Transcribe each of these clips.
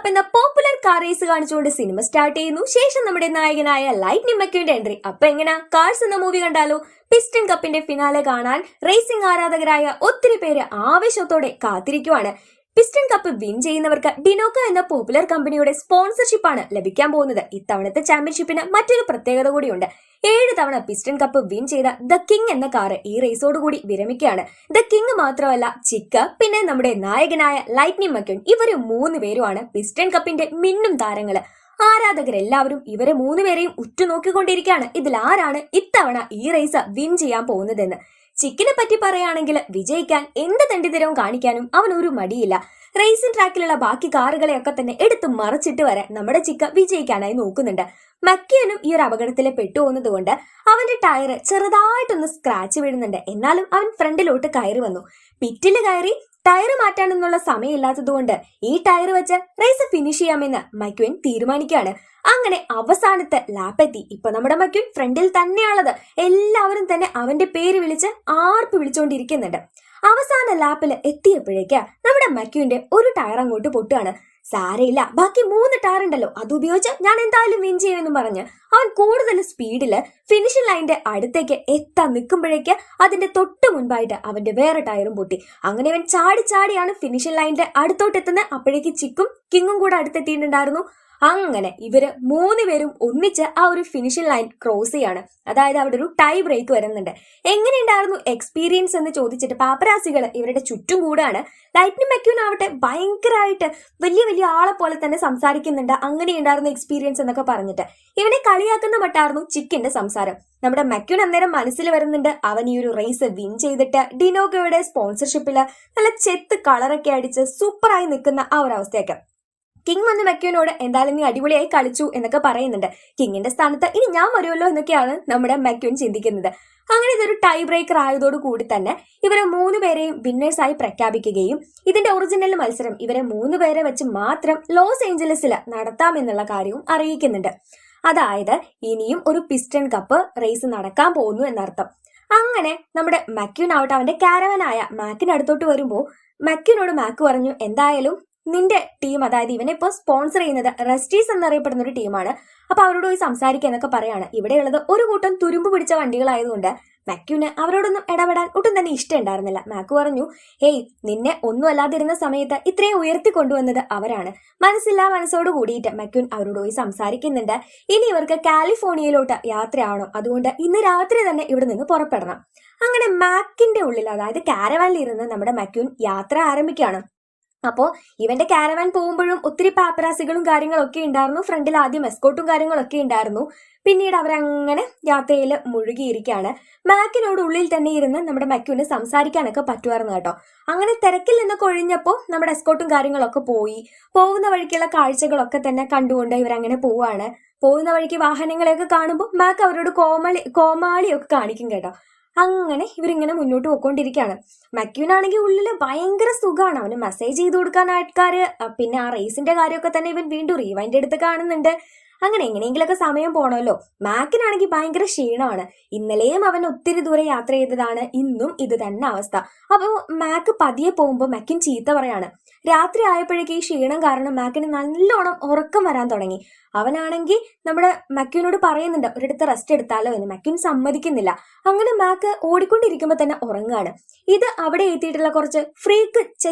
Cup എന്ന popular car race കാണിച്ചുകൊണ്ട് cinema start ചെയ്യുന്നു. ശേഷം നമ്മുടെ നായകനായ ലൈറ്റ്നിംഗ് മക്യൂന്റെ എൻട്രി. അപ്പൊ എങ്ങനെയാ കാർസ് എന്ന മൂവി കണ്ടാലോ? പിസ്റ്റൺ കപ്പിന്റെ ഫിനാലെ കാണാൻ റേസിംഗ് ആരാധകരായ ഒത്തിരി പേര് ആവേശത്തോടെ കാത്തിരിക്കുവാണ്. പിസ്റ്റൺ കപ്പ് വിൻ ചെയ്യുന്നവർക്ക് ഡിനോക്ക എന്ന പോപ്പുലർ കമ്പനിയുടെ സ്പോൺസർഷിപ്പ് ആണ് ലഭിക്കാൻ പോകുന്നത്. ഇത്തവണത്തെ ചാമ്പ്യൻഷിപ്പിന് മറ്റൊരു പ്രത്യേകത കൂടിയുണ്ട്. 7 തവണ പിസ്റ്റൺ കപ്പ് വിൻ ചെയ്ത ദ കിങ് എന്ന കാർ ഈ റേസോടുകൂടി വിരമിക്കുകയാണ്. ദ കിങ് മാത്രമല്ല, ചിക്ക, പിന്നെ നമ്മുടെ നായകനായ ലൈറ്റ്നിംഗ് മക്യൂൻ, ഇവര് 3 പേരുമാണ് പിസ്റ്റൺ കപ്പിന്റെ മിന്നും താരങ്ങള്. ആരാധകരെല്ലാവരും ഇവരെ 3 പേരെയും ഉറ്റുനോക്കിക്കൊണ്ടിരിക്കുകയാണ്. ഇതിൽ ആരാണ് ഇത്തവണ ഈ റേസ് വിൻ ചെയ്യാൻ പോകുന്നതെന്ന്. ചിക്കിനെ പറ്റി പറയുകയാണെങ്കിൽ വിജയിക്കാൻ എന്ത് തെണ്ടിത്തരവും കാണിക്കാനും അവൻ ഒരു മടിയില്ല. റേസിംഗ് ട്രാക്കിലുള്ള ബാക്കി കാറുകളെയൊക്കെ തന്നെ എടുത്തു മറച്ചിട്ട് വരെ നമ്മുടെ ചിക്ക വിജയിക്കാനായി നോക്കുന്നുണ്ട്. മക്യൂനും ഈ ഒരു അപകടത്തിൽ പെട്ടുപോകുന്നത് കൊണ്ട് അവന്റെ ടയർ ചെറുതായിട്ടൊന്ന് സ്ക്രാച്ച് വീഴുന്നുണ്ട്. എന്നാലും അവൻ ഫ്രണ്ടിലോട്ട് കയറി വന്നു. പിറ്റില് കയറി ടയർ മാറ്റാനൊന്നുള്ള സമയമില്ലാത്തതുകൊണ്ട് ഈ ടയർ വെച്ച് റേസ് ഫിനിഷ് ചെയ്യാമെന്ന് മക്യൂൻ തീരുമാനിക്കുകയാണ്. അങ്ങനെ അവസാനത്തെ ലാപ്പെത്തി. ഇപ്പൊ നമ്മുടെ മക്യൂൻ ഫ്രണ്ടിൽ തന്നെയാണുള്ളത്. എല്ലാവരും തന്നെ അവന്റെ പേര് വിളിച്ച് ആർപ്പ് വിളിച്ചുകൊണ്ടിരിക്കുന്നുണ്ട്. അവസാന ലാപ്പിൽ എത്തിയപ്പോഴേക്ക് നമ്മുടെ മക്യൂന്റെ ഒരു ടയർ അങ്ങോട്ട് പൊട്ടുകയാണ്. സാരയില്ല, ബാക്കി 3 ടയർ ഉണ്ടല്ലോ, അതുപയോഗിച്ച് ഞാൻ എന്തായാലും വിൻ ചെയ്യുമെന്നും പറഞ്ഞ് അവൻ കൂടുതൽ സ്പീഡില് ഫിനിഷിംഗ് ലൈനിന്റെ അടുത്തേക്ക് എത്താൻ നിൽക്കുമ്പോഴേക്ക് അതിന്റെ തൊട്ട് മുൻപായിട്ട് അവന്റെ വേറെ ടയറും പൊട്ടി. അങ്ങനെ അവൻ ചാടിയാണ് ഫിനിഷിംഗ് ലൈനിന്റെ അടുത്തോട്ട് എത്തുന്നത്. അപ്പോഴേക്ക് ചിക്കും കിങ്ങും കൂടെ അടുത്തെത്തിയിട്ടുണ്ടായിരുന്നു. അങ്ങനെ ഇവര് 3 പേരും ഒന്നിച്ച് ആ ഒരു ഫിനിഷിംഗ് ലൈൻ ക്രോസ് ചെയ്യാണ്. അതായത് അവിടെ ഒരു ടൈ ബ്രേക്ക് വരുന്നുണ്ട്. എങ്ങനെയുണ്ടായിരുന്നു എക്സ്പീരിയൻസ് എന്ന് ചോദിച്ചിട്ട് പാപ്പരാസികൾ ഇവരുടെ ചുറ്റും കൂടാണ്. ലൈറ്റ്നിംഗ് മക്യൂൻ ആവട്ടെ ഭയങ്കരമായിട്ട് വലിയ ആളെ പോലെ തന്നെ സംസാരിക്കുന്നുണ്ട്. അങ്ങനെയുണ്ടായിരുന്നു എക്സ്പീരിയൻസ് എന്നൊക്കെ പറഞ്ഞിട്ട് ഇവനെ കളിയാക്കുന്ന മട്ടായിരുന്നു ചിക്കിന്റെ സംസാരം. നമ്മുടെ മക്യൂൻ അന്നേരം മനസ്സിൽ വരുന്നുണ്ട്, അവൻ ഈ ഒരു റേസ് വിൻ ചെയ്തിട്ട് ഡിനോക്കയുടെ സ്പോൺസർഷിപ്പില് നല്ല ചെത്ത് കളറൊക്കെ അടിച്ച് സൂപ്പറായി നിൽക്കുന്ന ആ ഒരു അവസ്ഥയൊക്കെ. കിങ് വന്ന് മക്യൂനോട് എന്തായാലും നീ അടിപൊളിയായി കളിച്ചു എന്നൊക്കെ പറയുന്നുണ്ട്. കിങ്ങിന്റെ സ്ഥാനത്ത് ഇനി ഞാൻ വരുമല്ലോ എന്നൊക്കെയാണ് നമ്മുടെ മക്യൂൻ ചിന്തിക്കുന്നത്. അങ്ങനെ ഇതൊരു ടൈ ബ്രേക്കർ ആയതോടു കൂടി തന്നെ ഇവരെ 3 പേരെയും വിന്നേഴ്സായി പ്രഖ്യാപിക്കുകയും ഇതിന്റെ ഒറിജിനൽ മത്സരം ഇവരെ 3 പേരെ വെച്ച് മാത്രം ലോസ് ഏഞ്ചലസിൽ നടത്താമെന്നുള്ള കാര്യവും അറിയിക്കുന്നുണ്ട്. അതായത് ഇനിയും ഒരു പിസ്റ്റൺ കപ്പ് റേസ് നടക്കാൻ പോകുന്നു എന്നർത്ഥം. അങ്ങനെ നമ്മുടെ മക്യൂൻ ആവട്ടെ അവന്റെ കാരവനായ മാക്കിനടുത്തോട്ട് വരുമ്പോൾ മക്യൂനോട് മാക്ക് പറഞ്ഞു, എന്തായാലും നിന്റെ ടീം, അതായത് ഇവനെ ഇപ്പോൾ സ്പോൺസർ ചെയ്യുന്നത് റസ്റ്റീസ് എന്നറിയപ്പെടുന്ന ഒരു ടീമാണ്, അപ്പൊ അവരോട് പോയി സംസാരിക്കുക എന്നൊക്കെ പറയാണ്. ഇവിടെയുള്ളത് ഒരു കൂട്ടം തുരുമ്പ് പിടിച്ച വണ്ടികളായതുകൊണ്ട് മക്യൂന് അവരോടൊന്നും ഇടപെടാൻ ഒട്ടും തന്നെ ഇഷ്ടം ഉണ്ടായിരുന്നില്ല. മാക്ക് പറഞ്ഞു, ഹേയ്, നിന്നെ ഒന്നും അല്ലാതിരുന്ന സമയത്ത് ഇത്രയും ഉയർത്തി കൊണ്ടുവന്നത് അവരാണ്. മനസ്സോട് കൂടിയിട്ട് മക്യൂൻ അവരോട് പോയി സംസാരിക്കുന്നുണ്ട്. ഇനി ഇവർക്ക് കാലിഫോർണിയയിലോട്ട് യാത്രയാവണം, അതുകൊണ്ട് ഇന്ന് രാത്രി തന്നെ ഇവിടെ നിന്ന് പുറപ്പെടണം. അങ്ങനെ മാക്കിന്റെ ഉള്ളിൽ, അതായത് കാരവാനിൽ ഇരുന്ന് നമ്മുടെ മക്യൂൻ യാത്ര ആരംഭിക്കുകയാണ്. അപ്പോ ഇവന്റെ കാരവാൻ പോകുമ്പോഴും ഒത്തിരി പാപ്പരാസികളും കാര്യങ്ങളൊക്കെ ഉണ്ടായിരുന്നു. ഫ്രണ്ടിൽ ആദ്യം എസ്കോട്ടും കാര്യങ്ങളൊക്കെ ഉണ്ടായിരുന്നു. പിന്നീട് അവരങ്ങനെ യാത്രയിൽ മുഴുകിയിരിക്കുകയാണ്. മാക്കിനോട് ഉള്ളിൽ തന്നെ ഇരുന്ന് നമ്മുടെ മക്യൂന് സംസാരിക്കാനൊക്കെ പറ്റുമായിരുന്നു കേട്ടോ. അങ്ങനെ തിരക്കിൽ നിന്നൊക്കെ ഒഴിഞ്ഞപ്പോൾ നമ്മുടെ എസ്കോട്ടും കാര്യങ്ങളൊക്കെ പോയി. പോകുന്ന വഴിക്കുള്ള കാഴ്ചകളൊക്കെ തന്നെ കണ്ടുകൊണ്ട് ഇവരങ്ങനെ പോവാണ്. പോകുന്ന വഴിക്ക് വാഹനങ്ങളെയൊക്കെ കാണുമ്പോൾ മാക്ക് അവരോട് കോമാളിയൊക്കെ കാണിക്കും കേട്ടോ. അങ്ങനെ ഇവരിങ്ങനെ മുന്നോട്ട് പോയിക്കൊണ്ടിരിക്കുകയാണ്. മക്യൂനാണെങ്കിൽ ഉള്ളില് ഭയങ്കര സുഖമാണ്. അവന് മെസ്സേജ് ചെയ്ത് കൊടുക്കാൻ ആൾക്കാര്, പിന്നെ ആ റേസിന്റെ കാര്യമൊക്കെ തന്നെ ഇവൻ വീണ്ടും റീവൈൻഡ് എടുത്ത് കാണുന്നുണ്ട്. അങ്ങനെ എങ്ങനെയെങ്കിലൊക്കെ സമയം പോണല്ലോ. മാക്കിനാണെങ്കിൽ ഭയങ്കര ക്ഷീണമാണ്. ഇന്നലെയും അവൻ ഒത്തിരി ദൂരെ യാത്ര ചെയ്തതാണ്, ഇന്നും ഇത് തന്നെ അവസ്ഥ. അപ്പൊ മാക്ക് പതിയെ പോകുമ്പോൾ മക്യൂൻ ചീത്ത പറയാണ്. രാത്രി ആയപ്പോഴേക്ക് ഈ ക്ഷീണം കാരണം മാക്കിന് നല്ലോണം ഉറക്കം വരാൻ തുടങ്ങി. അവനാണെങ്കിൽ നമ്മുടെ മക്യൂനോട് പറയുന്നുണ്ട് ഒരിടത്ത് റെസ്റ്റ് എടുത്താലോ എന്ന്. മക്യൂൻ സമ്മതിക്കുന്നില്ല. അങ്ങനെ മാക്ക് ഓടിക്കൊണ്ടിരിക്കുമ്പോ തന്നെ ഉറങ്ങുകയാണ്. ഇത് അവിടെ എത്തിയിട്ടുള്ള കുറച്ച് ഫ്രീക്ക്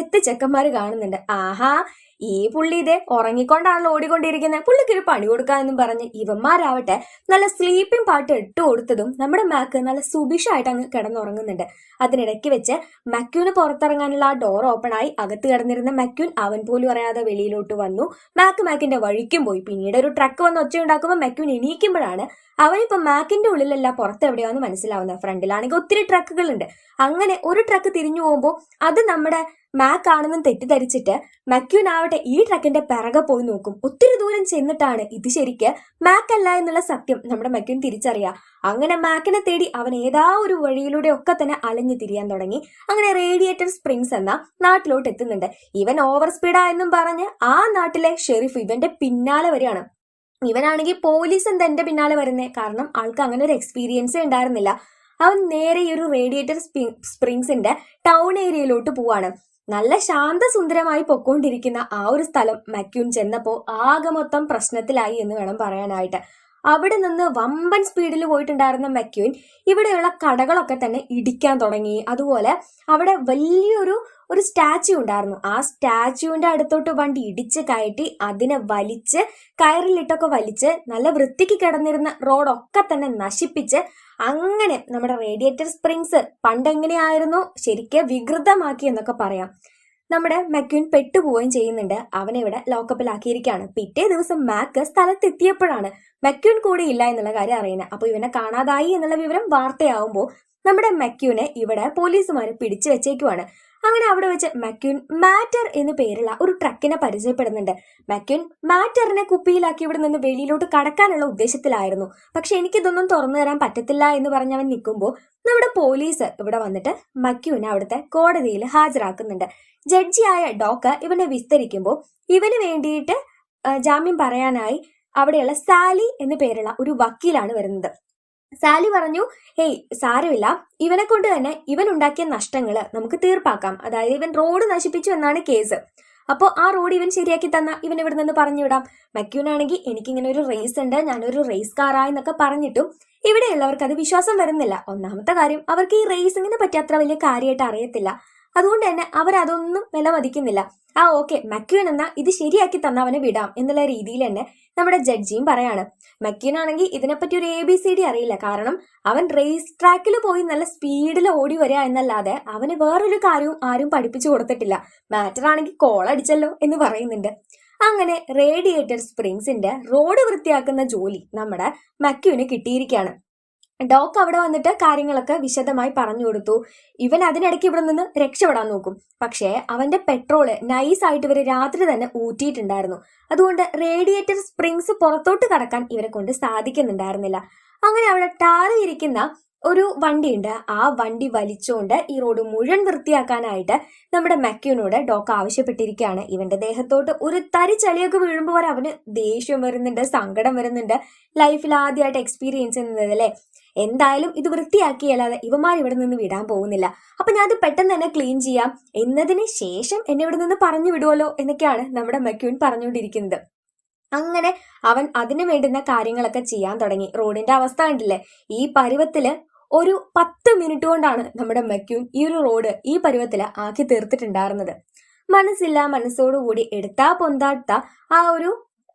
ചെക്കന്മാര് കാണുന്നുണ്ട്. ആഹാ, ഈ പുള്ളി ഇതേ ഉറങ്ങിക്കൊണ്ടാണല്ലോ ഓടിക്കൊണ്ടിരിക്കുന്നത്, പുള്ളിക്ക് ഒരു പണി കൊടുക്കാമെന്നും പറഞ്ഞ് ഇവന്മാരാവട്ടെ നല്ല സ്ലീപ്പിംഗ് പാട്ട് ഇട്ട് കൊടുത്തതും നമ്മുടെ മാക്ക് നല്ല സുഭിഷായിട്ട് അങ്ങ് കിടന്നുറങ്ങുന്നുണ്ട്. അതിനിടയ്ക്ക് വെച്ച് മക്യൂന് പുറത്തിറങ്ങാനുള്ള ആ ഡോർ ഓപ്പൺ ആയി. അകത്ത് കിടന്നിരുന്ന മക്യൂൻ അവൻ പോലും അറിയാതെ വെളിയിലോട്ട് വന്നു. മാക്കിന്റെ വഴിക്കും പോയി. പിന്നീട് ഒരു ട്രക്ക് വന്ന് ഒച്ചയുണ്ടാക്കുമ്പോൾ മക്യൂൻ എണീക്കുമ്പോഴാണ് അവനിപ്പോ മാക്കിന്റെ ഉള്ളിലല്ല പുറത്ത് എവിടെയാന്ന് മനസ്സിലാവുന്നത്. ഫ്രണ്ടിലാണെങ്കിൽ ഒത്തിരി ട്രക്കുകളുണ്ട്. അങ്ങനെ ഒരു ട്രക്ക് തിരിഞ്ഞു പോകുമ്പോൾ അത് നമ്മുടെ മാക്ക് ആണെന്നും തെറ്റിദ്ധരിച്ചിട്ട് മക്യൂൻ ആവട്ടെ ഈ ട്രക്കിന്റെ പിറകെ പോയി നോക്കും. ഒത്തിരി ദൂരം ചെന്നിട്ടാണ് ഇത് ശരിക്ക് മാക്ക് അല്ല എന്നുള്ള സത്യം നമ്മുടെ മക്യൂൻ തിരിച്ചറിയാം. അങ്ങനെ മാക്കിനെ തേടി അവൻ ഏതാ ഒരു വഴിയിലൂടെ ഒക്കെ തന്നെ അലഞ്ഞു തിരിയാൻ തുടങ്ങി. അങ്ങനെ റേഡിയേറ്റർ സ്പ്രിങ്സ് എന്ന നാട്ടിലോട്ട് എത്തുന്നുണ്ട്. ഇവൻ ഓവർ സ്പീഡാ എന്നും പറഞ്ഞ് ആ നാട്ടിലെ ഷെരീഫ് ഇവന്റെ പിന്നാലെ വരികയാണ്. ഇവനാണെങ്കിൽ പോലീസ് എന്താ എന്റെ പിന്നാലെ വരുന്നേ, കാരണം ആൾക്ക് അങ്ങനെ ഒരു എക്സ്പീരിയൻസേ ഉണ്ടായിരുന്നില്ല. അവൻ നേരെ ഈ ഒരു റേഡിയേറ്റർ സ്പ്രിങ്സിന്റെ ടൗൺ ഏരിയയിലോട്ട് പോവാണ്. നല്ല ശാന്തസുന്ദരമായി പൊക്കോണ്ടിരിക്കുന്ന ആ ഒരു സ്ഥലം മക്യൂൻ ചെന്നപ്പോ ആകെ മൊത്തം പ്രശ്നത്തിലായി എന്ന് വേണം പറയാനായിട്ട്. അവിടെ നിന്ന് വമ്പൻ സ്പീഡിൽ പോയിട്ടുണ്ടായിരുന്ന മക്യൂൻ ഇവിടെയുള്ള കടകളൊക്കെ തന്നെ ഇടിക്കാൻ തുടങ്ങി. അതുപോലെ അവിടെ വലിയൊരു സ്റ്റാച്യു ഉണ്ടായിരുന്നു. ആ സ്റ്റാച്യുവിന്റെ അടുത്തോട്ട് വണ്ടി ഇടിച്ച് കയറ്റി അതിനെ വലിച്ച് കയറിലിട്ടൊക്കെ വലിച്ച് നല്ല വൃത്തിക്ക് കിടന്നിരുന്ന റോഡൊക്കെ തന്നെ നശിപ്പിച്ച് അങ്ങനെ നമ്മുടെ റേഡിയേറ്റർ സ്പ്രിങ്സ് പണ്ടെങ്ങനെയായിരുന്നു ശരിക്കും വികൃതമാക്കി എന്നൊക്കെ പറയാം. നമ്മുടെ മക്യൂൻ പെട്ടുപോവുകയും ചെയ്യുന്നുണ്ട്. അവനെ ഇവിടെ ലോക്കപ്പിലാക്കിയിരിക്കുകയാണ്. പിറ്റേ ദിവസം മാക്ക് സ്ഥലത്തെത്തിയപ്പോഴാണ് മക്യൂൻ കൂടി ഇല്ല എന്നുള്ള കാര്യം അറിയുന്നത്. അപ്പൊ ഇവനെ കാണാതായി എന്നുള്ള വിവരം വാർത്തയാവുമ്പോൾ നമ്മുടെ മക്യൂനെ ഇവിടെ പോലീസുമാര് പിടിച്ചു വെച്ചേക്കുവാണ്. അങ്ങനെ അവിടെ വെച്ച് മക്യൂൻ മാറ്റർ എന്ന് പേരുള്ള ഒരു ട്രക്കിനെ പരിചയപ്പെടുന്നുണ്ട്. മക്യൂൻ മാറ്ററിനെ കുപ്പിയിലാക്കി ഇവിടെ നിന്ന് വെളിയിലോട്ട് കടക്കാനുള്ള ഉദ്ദേശത്തിലായിരുന്നു. പക്ഷെ എനിക്കിതൊന്നും തുറന്നു തരാൻ പറ്റത്തില്ല എന്ന് പറഞ്ഞവൻ നിൽക്കുമ്പോൾ നമ്മുടെ പോലീസ് ഇവിടെ വന്നിട്ട് മക്യൂനെ അവിടുത്തെ കോടതിയിൽ ഹാജരാക്കുന്നുണ്ട്. ജഡ്ജിയായ ഡോക്ക് ഇവനെ വിസ്തരിക്കുമ്പോൾ ഇവന് വേണ്ടിയിട്ട് ജാമ്യം പറയാനായി അവിടെയുള്ള സാലി എന്നു പേരുള്ള ഒരു വക്കീലാണ് വരുന്നത്. സാലി പറഞ്ഞു, ഹേയ് സാരമില്ല, ഇവനെ കൊണ്ട് തന്നെ ഇവൻ ഉണ്ടാക്കിയ നഷ്ടങ്ങള് നമുക്ക് തീർപ്പാക്കാം. അതായത് ഇവൻ റോഡ് നശിപ്പിച്ചു എന്നാണ് കേസ്. അപ്പോൾ ആ റോഡ് ഇവൻ ശരിയാക്കി തന്ന ഇവൻ ഇവിടെ നിന്ന് പറഞ്ഞു വിടാം. മക്യൂനാണെങ്കിൽ എനിക്കിങ്ങനെ ഒരു റേസ് ഉണ്ട്, ഞാനൊരു റേസ് കാറായെന്നൊക്കെ പറഞ്ഞിട്ടും ഇവിടെയുള്ളവർക്ക് അത് വിശ്വാസം വരുന്നില്ല. ഒന്നാമത്തെ കാര്യം, അവർക്ക് ഈ റേസിങ്ങിനെ പറ്റി അത്ര വലിയ കാര്യമായിട്ട് അറിയത്തില്ല. അതുകൊണ്ട് തന്നെ അവരതൊന്നും വിലമതിക്കുന്നില്ല. ഓക്കെ, മക്യൂൻ എന്നാ ഇത് ശരിയാക്കി തന്നവനെ വിടാം എന്നുള്ള രീതിയിൽ തന്നെ നമ്മുടെ ജഡ്ജിയും പറയാണ്. മക്യൂനാണെങ്കിൽ ഇതിനെപ്പറ്റി ഒരു ABCD അറിയില്ല. കാരണം അവൻ റേസ് ട്രാക്കിൽ പോയി നല്ല സ്പീഡിൽ ഓടി വരിക എന്നല്ലാതെ അവന് വേറൊരു കാര്യവും ആരും പഠിപ്പിച്ചു കൊടുത്തിട്ടില്ല. മാറ്റർ ആണെങ്കിൽ കോളടിച്ചല്ലോ എന്ന് പറയുന്നുണ്ട്. അങ്ങനെ റേഡിയേറ്റർ സ്പ്രിങ്സിന്റെ റോഡ് വൃത്തിയാക്കുന്ന ജോലി നമ്മുടെ മക്യൂന് കിട്ടിയിരിക്കുകയാണ്. ഡോക്ക് അവിടെ വന്നിട്ട് കാര്യങ്ങളൊക്കെ വിശദമായി പറഞ്ഞു കൊടുത്തു. ഇവൻ അതിനിടയ്ക്ക് ഇവിടെ നിന്ന് രക്ഷപ്പെടാൻ നോക്കും. പക്ഷേ അവന്റെ പെട്രോള് നൈസായിട്ട് ഇവര് രാത്രി തന്നെ ഊറ്റിയിട്ടുണ്ടായിരുന്നു. അതുകൊണ്ട് റേഡിയേറ്റർ സ്പ്രിങ്സ് പുറത്തോട്ട് കടക്കാൻ ഇവരെ കൊണ്ട് സാധിക്കുന്നുണ്ടായിരുന്നില്ല. അങ്ങനെ അവിടെ ടാറിയിരിക്കുന്ന ഒരു വണ്ടിയുണ്ട്. ആ വണ്ടി വലിച്ചുകൊണ്ട് ഈ റോഡ് മുഴുവൻ വൃത്തിയാക്കാനായിട്ട് നമ്മുടെ മക്യൂനോട് ഡോക്ക് ആവശ്യപ്പെട്ടിരിക്കുകയാണ്. ഇവന്റെ ദേഹത്തോട്ട് ഒരു തരി ചളിയൊക്കെ വീഴുമ്പോൾ വരെ അവന് ദേഷ്യം വരുന്നുണ്ട്, സങ്കടം വരുന്നുണ്ട്. ലൈഫിൽ ആദ്യമായിട്ട് എക്സ്പീരിയൻസ് ചെയ്യുന്നതല്ലേ. എന്തായാലും ഇത് വൃത്തിയാക്കിയല്ലാതെ ഇവന്മാർ ഇവിടെ നിന്ന് വിടാൻ പോകുന്നില്ല. അപ്പൊ ഞാൻ അത് പെട്ടെന്ന് തന്നെ ക്ലീൻ ചെയ്യാം, എന്നതിന് ശേഷം എന്നെ ഇവിടെ നിന്ന് പറഞ്ഞു വിടുമല്ലോ എന്നൊക്കെയാണ് നമ്മുടെ മക്യൂൻ പറഞ്ഞുകൊണ്ടിരിക്കുന്നത്. അങ്ങനെ അവൻ അതിനു വേണ്ടുന്ന കാര്യങ്ങളൊക്കെ ചെയ്യാൻ തുടങ്ങി. റോഡിന്റെ അവസ്ഥ കണ്ടില്ലേ. ഈ പരുവത്തില് ഒരു 10 മിനിറ്റ് കൊണ്ടാണ് നമ്മുടെ മക്യൂൻ ഈ ഒരു റോഡ് ഈ പരുവത്തില് ആക്കി തീർത്തിട്ടുണ്ടായിരുന്നത്. മനസ്സോടുകൂടി എടുത്താ പൊന്താട്ട ആ ഒരു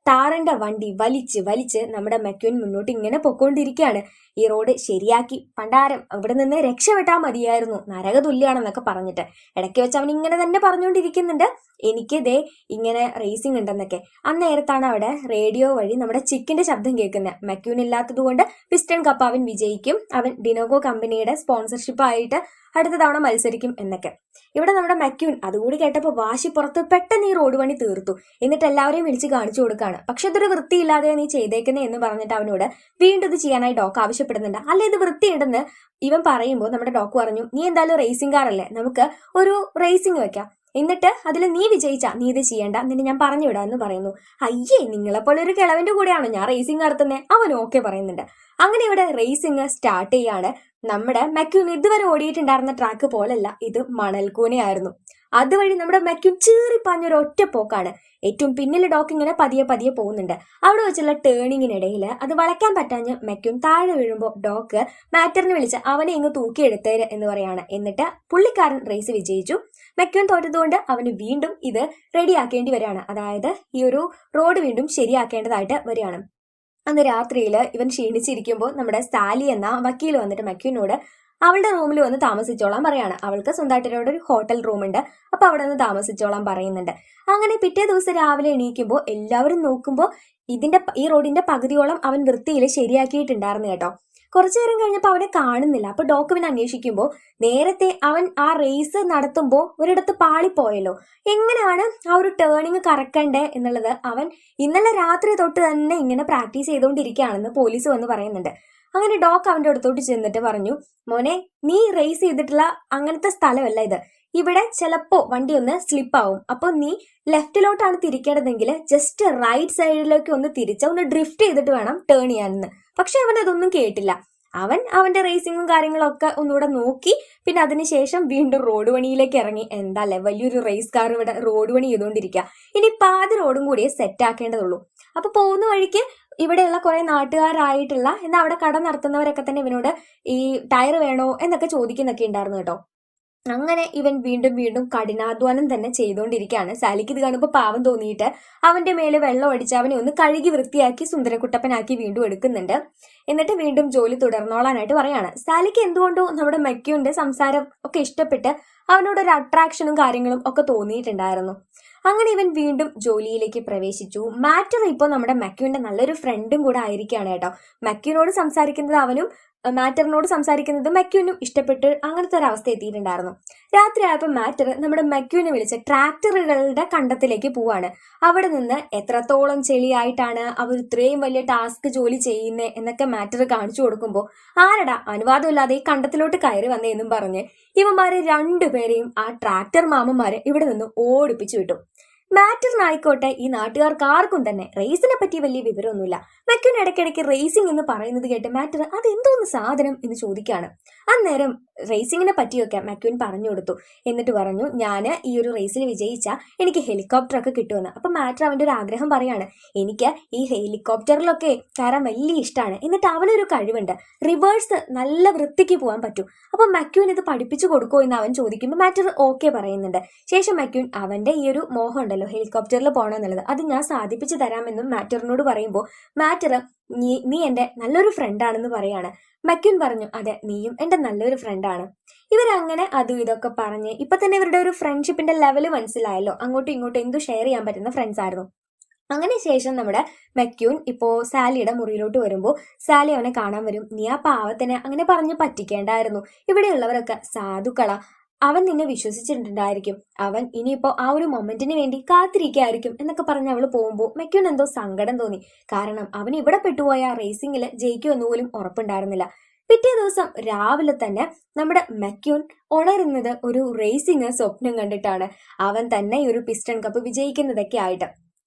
ടാറിന്റെ വണ്ടി വലിച്ച് നമ്മുടെ മക്യൂൻ മുന്നോട്ട് ഇങ്ങനെ പൊക്കോണ്ടിരിക്കുകയാണ്. ഈ റോഡ് ശരിയാക്കി പണ്ടാരം ഇവിടെ നിന്ന് രക്ഷപ്പെട്ടാൽ മതിയായിരുന്നു, നരക തുല്യാണെന്നൊക്കെ പറഞ്ഞിട്ട് ഇടയ്ക്ക് വെച്ച് അവൻ ഇങ്ങനെ തന്നെ പറഞ്ഞുകൊണ്ടിരിക്കുന്നുണ്ട്, എനിക്ക് ദേ ഇങ്ങനെ റേസിംഗ് ഉണ്ടെന്നൊക്കെ. അന്നേരത്താണ് അവിടെ റേഡിയോ വഴി നമ്മുടെ ചിക്കിന്റെ ശബ്ദം കേൾക്കുന്നത്. മക്യൂൻ ഇല്ലാത്തത് കൊണ്ട് പിസ്റ്റൺ കപ്പ് അവൻ വിജയിക്കും, അവൻ ഡിനോഗോ കമ്പനിയുടെ സ്പോൺസർഷിപ്പ് ആയിട്ട് അടുത്ത തവണ മത്സരിക്കും എന്നൊക്കെ. ഇവിടെ നമ്മുടെ മക്യൂൻ അതുകൂടി കേട്ടപ്പോൾ വാശി പുറത്ത് പെട്ടെന്ന് ഈ റോഡ് പണി തീർത്തു. എന്നിട്ട് എല്ലാവരെയും വിളിച്ച് കാണിച്ചു കൊടുക്കാണ്. പക്ഷെ ഇതൊരു വൃത്തിയില്ലാതെ നീ ചെയ്തേക്കുന്നേ എന്ന് പറഞ്ഞിട്ട് അവനോട് വീണ്ടും ഇത് ചെയ്യാനായി ഡോക്ക് ആവശ്യപ്പെടുന്നുണ്ട്. അല്ല, ഇത് വൃത്തിയുണ്ടെന്ന് ഇവൻ പറയുമ്പോൾ നമ്മുടെ ഡോക്ക് പറഞ്ഞു, നീ എന്തായാലും റേസിംഗ് കാറല്ലേ, നമുക്ക് ഒരു റേസിംഗ് വെക്കാം, എന്നിട്ട് അതിൽ നീ വിജയിച്ചാ നീ ഇത് ചെയ്യണ്ട, നിന്നെ ഞാൻ പറഞ്ഞു വിടാം എന്ന് പറയുന്നു. അയ്യേ, നിങ്ങളെപ്പോലെ ഒരു കിളവന്റെ കൂടെയാണോ ഞാൻ റേസിംഗ് നടത്തുന്നത്? അവൻ ഓക്കെ പറയുന്നുണ്ട്. അങ്ങനെ ഇവിടെ റേസിംഗ് സ്റ്റാർട്ട് ചെയ്യാണ്. നമ്മുടെ മക്യൂൻ ഇതുവരെ ഓടിയിട്ടുണ്ടായിരുന്ന ട്രാക്ക് പോലല്ല, ഇത് മണൽക്കൂനയായിരുന്നു. അതുവഴി നമ്മുടെ മക്യൂൻ ചീറിപ്പാഞ്ഞൊരു ഒറ്റ പോക്കാണ്. ഏറ്റവും പിന്നിൽ ഡോക്ക് ഇങ്ങനെ പതിയെ പോകുന്നുണ്ട്. അവിടെ വെച്ചുള്ള ടേണിങ്ങിനിടയിൽ അത് വളയ്ക്കാൻ പറ്റാഞ്ഞ് മക്യൂൻ താഴെ വീഴുമ്പോൾ ഡോക്ക് മാറ്ററിനെ വിളിച്ച് അവനെ ഇങ്ങ് തൂക്കിയെടുത്തേര് എന്ന് പറയാണ്. എന്നിട്ട് പുള്ളിക്കാരൻ റേസ് വിജയിച്ചു. മക്യൂൻ തോറ്റതുകൊണ്ട് അവന് വീണ്ടും ഇത് റെഡിയാക്കേണ്ടി വരികയാണ്. അതായത് ഈ ഒരു റോഡ് വീണ്ടും ശരിയാക്കേണ്ടതായിട്ട് വരികയാണ്. അന്ന് രാത്രിയിൽ ഇവൻ ക്ഷീണിച്ചിരിക്കുമ്പോൾ നമ്മുടെ സാലി എന്ന വക്കീൽ വന്നിട്ട് മക്യൂനോട് അവളുടെ റൂമിൽ വന്ന് താമസിച്ചോളാൻ പറയാണ്. അവൾക്ക് സ്വന്തമായിട്ട് ഒരു ഹോട്ടൽ റൂമുണ്ട്, അപ്പൊ അവിടെ നിന്ന് താമസിച്ചോളാൻ പറയുന്നുണ്ട്. അങ്ങനെ പിറ്റേ ദിവസം രാവിലെ എണീക്കുമ്പോൾ എല്ലാവരും നോക്കുമ്പോൾ ഈ റോഡിന്റെ പകുതിയോളം അവൻ വൃത്തിയിൽ ശരിയാക്കിയിട്ടുണ്ടായിരുന്നു കേട്ടോ. കുറച്ചു നേരം കഴിഞ്ഞപ്പോൾ അവനെ കാണുന്നില്ല. അപ്പൊ ഡോക്യുവിനെ അന്വേഷിക്കുമ്പോൾ നേരത്തെ അവൻ ആ റേസ് നടത്തുമ്പോൾ ഒരിടത്ത് പാളിപ്പോയല്ലോ. എങ്ങനെയാണ് ആ ഒരു ടേണിങ് കറക്കണ്ടേ എന്നുള്ളത് അവൻ ഇന്നലെ രാത്രി തൊട്ട് തന്നെ ഇങ്ങനെ പ്രാക്ടീസ് ചെയ്തുകൊണ്ടിരിക്കുകയാണെന്ന് പോലീസ് വന്ന് പറയുന്നുണ്ട്. അങ്ങനെ ഡോക്ക് അവന്റെ അടുത്തോട്ട് ചെന്നിട്ട് പറഞ്ഞു, മോനെ, നീ റേസ് ചെയ്തിട്ടുള്ള അങ്ങനത്തെ സ്ഥലമല്ല ഇത്. ഇവിടെ ചിലപ്പോ വണ്ടി ഒന്ന് സ്ലിപ്പ് ആവും. അപ്പൊ നീ ലെഫ്റ്റിലോട്ടാണ് തിരിക്കേണ്ടതെങ്കിൽ ജസ്റ്റ് റൈറ്റ് സൈഡിലേക്ക് ഒന്ന് തിരിച്ച ഒന്ന് ഡ്രിഫ്റ്റ് ചെയ്തിട്ട് വേണം ടേൺ ചെയ്യാനെന്ന്. പക്ഷെ അവൻ അതൊന്നും കേട്ടില്ല. അവൻ അവന്റെ റേസിങ്ങും കാര്യങ്ങളൊക്കെ ഒന്നുകൂടെ നോക്കി. പിന്നെ അതിനുശേഷം വീണ്ടും റോഡ് പണിയിലേക്ക് ഇറങ്ങി. എന്താല്ലേ, വലിയൊരു റേസ് കാർ ഇവിടെ റോഡ് പണി ചെയ്തുകൊണ്ടിരിക്കുക. ഇനി പാതി റോഡും കൂടിയേ സെറ്റ് ആക്കേണ്ടതുള്ളൂ. അപ്പൊ പോകുന്ന വഴിക്ക് ഇവിടെയുള്ള കുറെ നാട്ടുകാരായിട്ടുള്ള എന്നാൽ അവിടെ കട നടത്തുന്നവരൊക്കെ തന്നെ ഇവനോട് ഈ ടയർ വേണോ എന്നൊക്കെ ചോദിക്കുന്നൊക്കെ ഉണ്ടായിരുന്നു കേട്ടോ. അങ്ങനെ ഇവൻ വീണ്ടും വീണ്ടും കഠിനാധ്വാനം തന്നെ ചെയ്തുകൊണ്ടിരിക്കുകയാണ്. സാലിക്ക് ഇത് കാണുമ്പോൾ പാവം തോന്നിയിട്ട് അവന്റെ മേലെ വെള്ളം അടിച്ച് അവനെ ഒന്ന് കഴുകി വൃത്തിയാക്കി സുന്ദരക്കുട്ടപ്പനാക്കി വീണ്ടും എടുക്കുന്നുണ്ട്. എന്നിട്ട് വീണ്ടും ജോലി തുടർന്നോളാനായിട്ട് പറയാണ്. സാലിക്ക് എന്തുകൊണ്ടോ നമ്മുടെ മെക്യുവിന്റെ സംസാരം ഒക്കെ ഇഷ്ടപ്പെട്ട് അവനോടൊരു അട്രാക്ഷനും കാര്യങ്ങളും ഒക്കെ തോന്നിയിട്ടുണ്ടായിരുന്നു. അങ്ങനെ ഇവൻ വീണ്ടും ജോലിയിലേക്ക് പ്രവേശിച്ചു. മാറ്റർ ഇപ്പോൾ നമ്മുടെ മെക്യുവിന്റെ നല്ലൊരു ഫ്രണ്ടും കൂടെ ആയിരിക്കുകയാണ് കേട്ടോ. മെക്യുവിനോട് സംസാരിക്കുന്നത് അവനും മാറ്ററിനോട് സംസാരിക്കുന്നത് മെക്യുവിനും ഇഷ്ടപ്പെട്ട് അങ്ങനത്തെ ഒരു അവസ്ഥ എത്തിയിട്ടുണ്ടായിരുന്നു. രാത്രിയായപ്പോൾ മാറ്റർ നമ്മുടെ മെക്യുവിനെ വിളിച്ച് ട്രാക്ടറുകളുടെ കണ്ടത്തിലേക്ക് പോവാണ്. അവിടെ നിന്ന് എത്രത്തോളം ചെളിയായിട്ടാണ് അവർ ഇത്രയും വലിയ ടാസ്ക് ജോലി ചെയ്യുന്നത് എന്നൊക്കെ മാറ്റർ കാണിച്ചു കൊടുക്കുമ്പോൾ ആരടാ അനുവാദമില്ലാതെ ഈ കണ്ടത്തിലോട്ട് കയറി വന്നേന്നും പറഞ്ഞ് ഇവന്മാരെ രണ്ടുപേരെയും ആ ട്രാക്ടർ മാമന്മാരെ ഇവിടെ നിന്ന് ഓടിപ്പിച്ചു വിട്ടു. മാറ്ററിനായിക്കോട്ടെ ഈ നാട്ടുകാർക്ക് ആർക്കും തന്നെ റേസിനെ പറ്റി വലിയ വിവരമൊന്നുമില്ല. മെക്യുൻ ഇടയ്ക്കിടയ്ക്ക് റേസിംഗ് എന്ന് പറയുന്നത് കേട്ട് മാറ്റർ അതെന്തോന്ന് സാധനം എന്ന് ചോദിക്കുകയാണ്. അന്നേരം റേസിങ്ങിനെ പറ്റിയൊക്കെ മെക്യുൻ പറഞ്ഞു കൊടുത്തു. എന്നിട്ട് പറഞ്ഞു, ഞാൻ ഈ ഒരു റേസിൽ വിജയിച്ചാൽ എനിക്ക് ഹെലികോപ്റ്റർ ഒക്കെ കിട്ടുമെന്ന്. അപ്പൊ മാറ്റർ അവന്റെ ഒരു ആഗ്രഹം പറയാണ്, എനിക്ക് ഈ ഹെലികോപ്റ്ററിലൊക്കെ കയറാൻ വലിയ ഇഷ്ടമാണ്. എന്നിട്ട് അവനൊരു കഴിവുണ്ട്, റിവേഴ്സ് നല്ല വൃത്തിക്ക് പോകാൻ പറ്റും. അപ്പൊ മെക്യുൻ ഇത് പഠിപ്പിച്ചു കൊടുക്കുമോ എന്ന് അവൻ ചോദിക്കുമ്പോൾ മാറ്റർ ഓക്കെ പറയുന്നുണ്ട്. ശേഷം മെക്യുൻ അവന്റെ ഈ ഒരു മോഹം ഉണ്ടല്ലോ ഹെലികോപ്റ്ററിൽ പോകണമെന്നുള്ളത്, അത് ഞാൻ സാധിപ്പിച്ചു തരാമെന്നും മാറ്ററിനോട് പറയുമ്പോൾ മാറ്റർ നീ എന്റെ നല്ലൊരു ഫ്രണ്ടാണെന്ന് പറയാണ്. മെക്യുൻ പറഞ്ഞു, അതെ നീയും എന്റെ നല്ലൊരു ഫ്രണ്ടാണ്. ഇവരങ്ങനെ അതും ഇതൊക്കെ പറഞ്ഞ് ഇപ്പൊ തന്നെ ഇവരുടെ ഒരു ഫ്രണ്ട്ഷിപ്പിന്റെ ലെവല് മനസ്സിലായല്ലോ. അങ്ങോട്ടും ഇങ്ങോട്ടും എന്തു ഷെയർ ചെയ്യാൻ പറ്റുന്ന ഫ്രണ്ട്സ് ആയിരുന്നു. അങ്ങനെ ശേഷം നമ്മുടെ മെക്യുൻ ഇപ്പോ സാലിയുടെ മുറിയിലോട്ട് വരുമ്പോൾ സാലി അവനെ കാണാൻ വരും. നീ ആ പാവത്തിനെ അങ്ങനെ പറഞ്ഞ് പറ്റിക്കേണ്ടായിരുന്നു. ഇവിടെയുള്ളവരൊക്കെ സാധുക്കളാ, അവൻ നിന്നെ വിശ്വസിച്ചിട്ടുണ്ടായിരിക്കും, അവൻ ഇനിയിപ്പോ ആ ഒരു മൊമെന്റിന് വേണ്ടി കാത്തിരിക്കായിരിക്കും എന്നൊക്കെ പറഞ്ഞ് അവള് പോകുമ്പോൾ മെക്യുൻ എന്തോ സങ്കടം തോന്നി. കാരണം അവൻ ഇവിടെ പെട്ടുപോയ റേസിംഗിൽ ജയിക്കുമെന്ന് പോലും ഉറപ്പുണ്ടായിരുന്നില്ല. പിറ്റേ ദിവസം രാവിലെ തന്നെ നമ്മുടെ മെക്യുൻ ഉണരുന്നത് ഒരു റേസിംഗ് സ്വപ്നം കണ്ടിട്ടാണ്. അവൻ തന്നെ ഈ ഒരു പിസ്റ്റൺ കപ്പ് വിജയിക്കുന്നതൊക്കെ ആയിട്ട്.